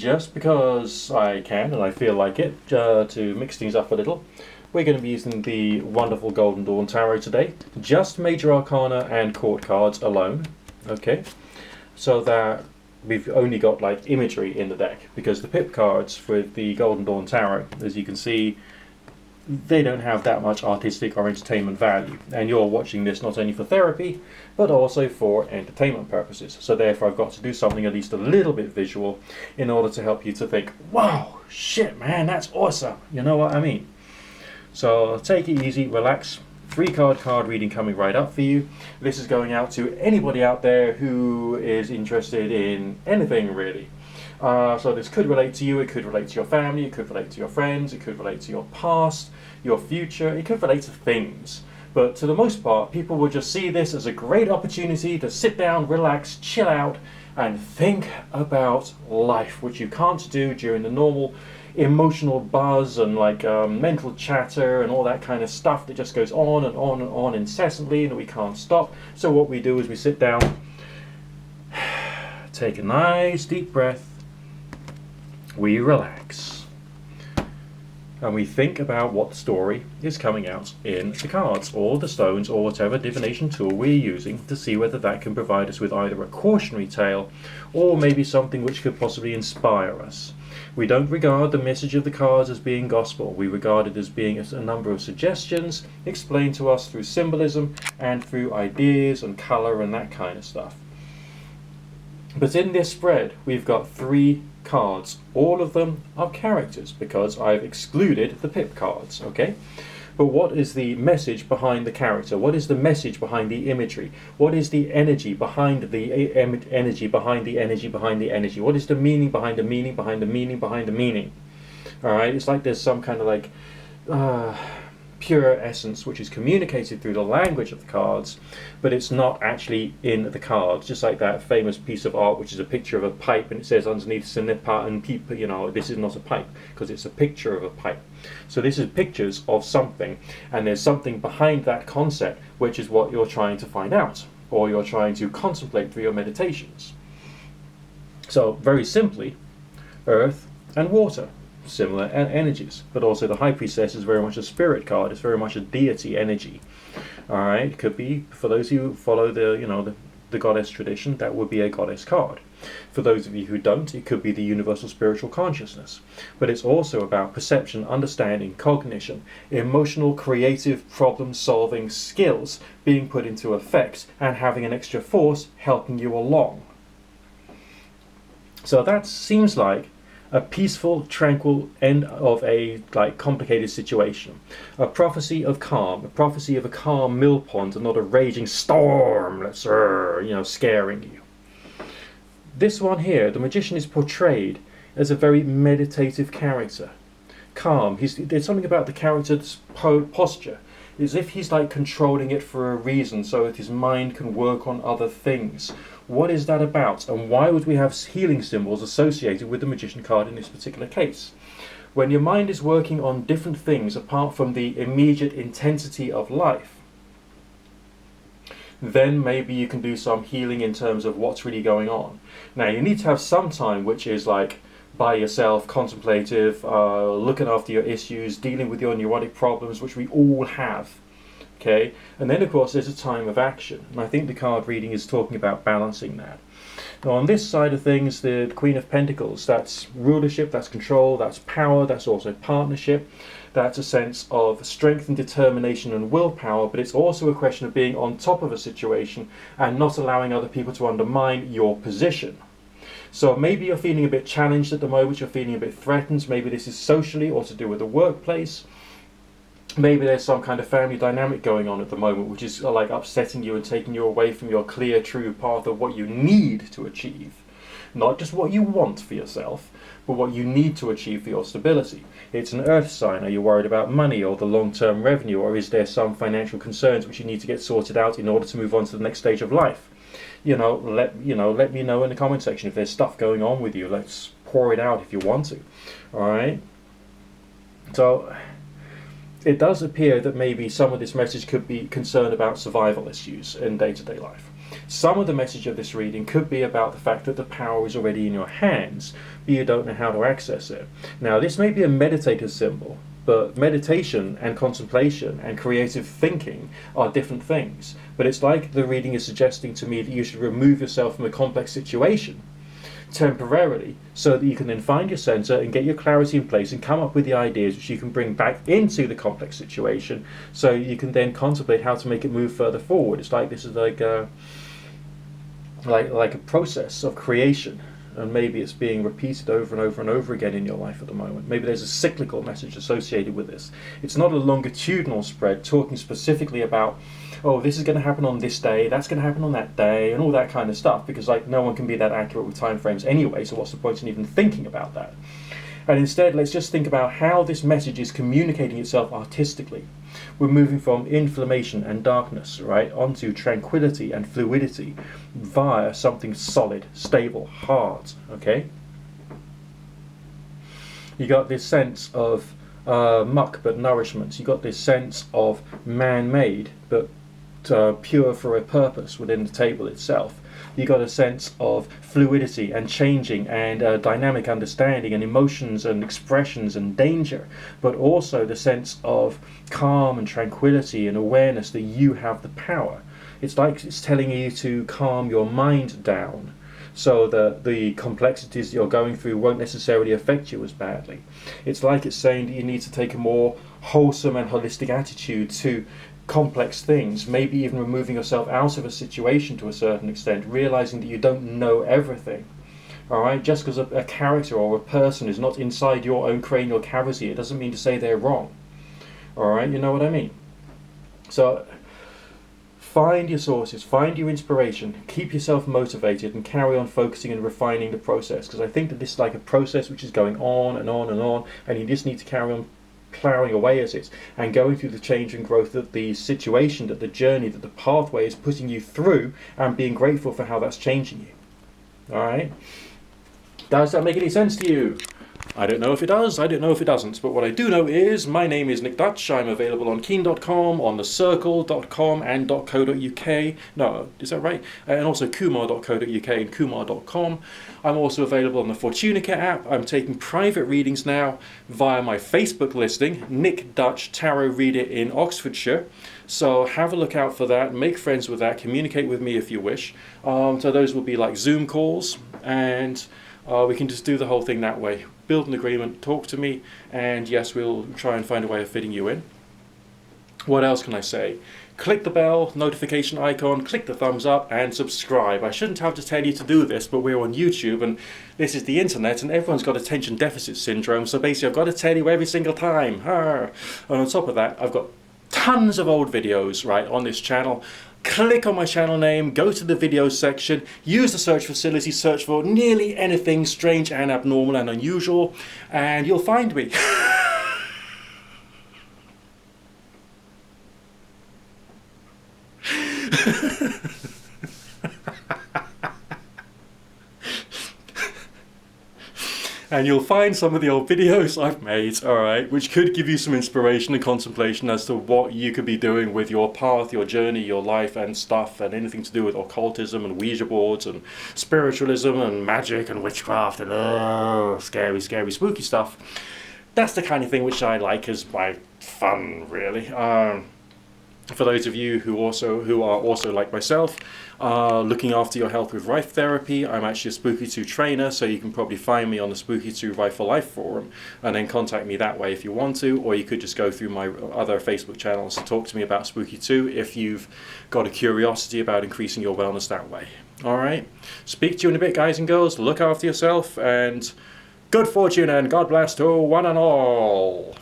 Just because I can and I feel like it, to mix things up a little, we're going to be using the wonderful Golden Dawn Tarot today. Just Major Arcana and Court cards alone, okay? So that we've only got like imagery in the deck, because the pip cards with the Golden Dawn Tarot, as you can see, they don't have that much artistic or entertainment value, and you're watching this not only for therapy but also for entertainment purposes. So therefore I've got to do something at least a little bit visual in order to help you to think, wow, shit man, that's awesome, you know what I mean? So take it easy, relax. 3 card reading coming right up for you. This is going out to anybody out there who is interested in anything really. So this could relate to you, it could relate to your family, it could relate to your friends, it could relate to your past, your future, it could relate to things. But to the most part, people will just see this as a great opportunity to sit down, relax, chill out, and think about life, which you can't do during the normal emotional buzz and mental chatter and all that kind of stuff that just goes on and on and on incessantly and we can't stop. So what we do is we sit down, take a nice deep breath, we relax, and we think about what story is coming out in the cards or the stones or whatever divination tool we're using to see whether that can provide us with either a cautionary tale or maybe something which could possibly inspire us. We don't regard the message of the cards as being gospel. We regard it as being a number of suggestions explained to us through symbolism and through ideas and colour and that kind of stuff. But in this spread we've got 3 cards. All of them are characters because I've excluded the pip cards, okay? But what is the message behind the character? What is the message behind the imagery? What is the energy behind the energy behind the energy behind the energy? What is the meaning behind the meaning behind the meaning behind the meaning? Alright, it's like there's some kind of pure essence which is communicated through the language of the cards, but it's not actually in the cards. Just like that famous piece of art which is a picture of a pipe and it says underneath "Sinipa" and "Peep," you know, this is not a pipe because it's a picture of a pipe. So this is pictures of something, and there's something behind that concept which is what you're trying to find out or you're trying to contemplate through your meditations. So very simply, earth and water, similar energies, but also the High Priestess is very much a spirit card. It's very much a deity energy. All right, could be, for those who follow the goddess tradition, that would be a goddess card. For those of you who don't, it could be the universal spiritual consciousness. But it's also about perception, understanding, cognition, emotional, creative, problem-solving skills being put into effect and having an extra force helping you along. So that seems like a peaceful, tranquil end of a complicated situation. A prophecy of calm, a prophecy of a calm mill pond and not a raging storm that's scaring you. This one here, the magician is portrayed as a very meditative character. Calm. There's something about the character's posture, as if he's controlling it for a reason so that his mind can work on other things. What is that about, and why would we have healing symbols associated with the magician card in this particular case? When your mind is working on different things apart from the immediate intensity of life, then maybe you can do some healing in terms of what's really going on. Now you need to have some time which is by yourself, contemplative, looking after your issues, dealing with your neurotic problems, which we all have. Okay, and then of course there's a time of action, and I think the card reading is talking about balancing that. Now on this side of things, the Queen of Pentacles, that's rulership, that's control, that's power, that's also partnership, that's a sense of strength and determination and willpower, but it's also a question of being on top of a situation and not allowing other people to undermine your position. So maybe you're feeling a bit challenged at the moment, you're feeling a bit threatened, maybe this is socially or to do with the workplace. Maybe there's some kind of family dynamic going on at the moment which is upsetting you and taking you away from your clear, true path of what you need to achieve. Not just what you want for yourself, but what you need to achieve for your stability. It's an earth sign. Are you worried about money or the long-term revenue, or is there some financial concerns which you need to get sorted out in order to move on to the next stage of life? Let me know in the comment section if there's stuff going on with you. Let's pour it out if you want to. All right. So it does appear that maybe some of this message could be concerned about survival issues in day-to-day life. Some of the message of this reading could be about the fact that the power is already in your hands, but you don't know how to access it. Now, this may be a meditative symbol, but meditation and contemplation and creative thinking are different things. But it's like the reading is suggesting to me that you should remove yourself from a complex situation temporarily, so that you can then find your center and get your clarity in place and come up with the ideas which you can bring back into the complex situation, so you can then contemplate how to make it move further forward. It's like this is like a process of creation, and maybe it's being repeated over and over and over again in your life at the moment. Maybe there's a cyclical message associated with this. It's not a longitudinal spread talking specifically about, oh, this is going to happen on this day, that's going to happen on that day, and all that kind of stuff, because like no one can be that accurate with time frames anyway, so what's the point in even thinking about that? And instead, let's just think about how this message is communicating itself artistically. We're moving from inflammation and darkness, right, onto tranquility and fluidity via something solid, stable, hard, okay? You got this sense of muck but nourishment. You got this sense of man-made but pure for a purpose within the table itself. You got a sense of fluidity and changing and dynamic understanding and emotions and expressions and danger, but also the sense of calm and tranquility and awareness that you have the power. It's like it's telling you to calm your mind down, so that the complexities you're going through won't necessarily affect you as badly. It's like it's saying that you need to take a more wholesome and holistic attitude to complex things, maybe even removing yourself out of a situation to a certain extent, realizing that you don't know everything. Alright, just because a character or a person is not inside your own cranial cavity, it doesn't mean to say they're wrong. Alright, you know what I mean? So find your sources, find your inspiration, keep yourself motivated, and carry on focusing and refining the process, because I think that this is like a process which is going on and on and on, and you just need to carry on ploughing away at it and going through the change and growth that the situation, that the journey, that the pathway is putting you through, and being grateful for how that's changing you. Alright? Does that make any sense to you? I don't know if it does, I don't know if it doesn't, but what I do know is my name is Nick Dutch. I'm available on Keen.com, on thecircle.com and .co.uk. No, is that right? And also Kumar.co.uk and Kumar.com. I'm also available on the Fortunica app. I'm taking private readings now via my Facebook listing, Nick Dutch Tarot Reader in Oxfordshire. So have a look out for that, make friends with that, communicate with me if you wish. So those will be like Zoom calls, and we can just do the whole thing that way. Build an agreement, talk to me, and yes, we'll try and find a way of fitting you in. What else can I say? Click the bell, notification icon, click the thumbs up, and subscribe. I shouldn't have to tell you to do this, but we're on YouTube, and this is the internet, and everyone's got attention deficit syndrome, so basically I've got to tell you every single time. And on top of that, I've got tons of old videos, right, on this channel. Click on my channel name, go to the videos section, use the search facility, search for nearly anything strange and abnormal and unusual, and you'll find me. And you'll find some of the old videos I've made, alright, which could give you some inspiration and contemplation as to what you could be doing with your path, your journey, your life and stuff, and anything to do with occultism and Ouija boards and spiritualism and magic and witchcraft and scary, scary, spooky stuff. That's the kind of thing which I like as my fun, really. For those of you who are also like myself, looking after your health with Rife Therapy, I'm actually a Spooky 2 trainer, so you can probably find me on the Spooky 2 Rife for Life forum and then contact me that way if you want to, or you could just go through my other Facebook channels and talk to me about Spooky 2 if you've got a curiosity about increasing your wellness that way. Alright, speak to you in a bit, guys and girls. Look after yourself, and good fortune and God bless to one and all.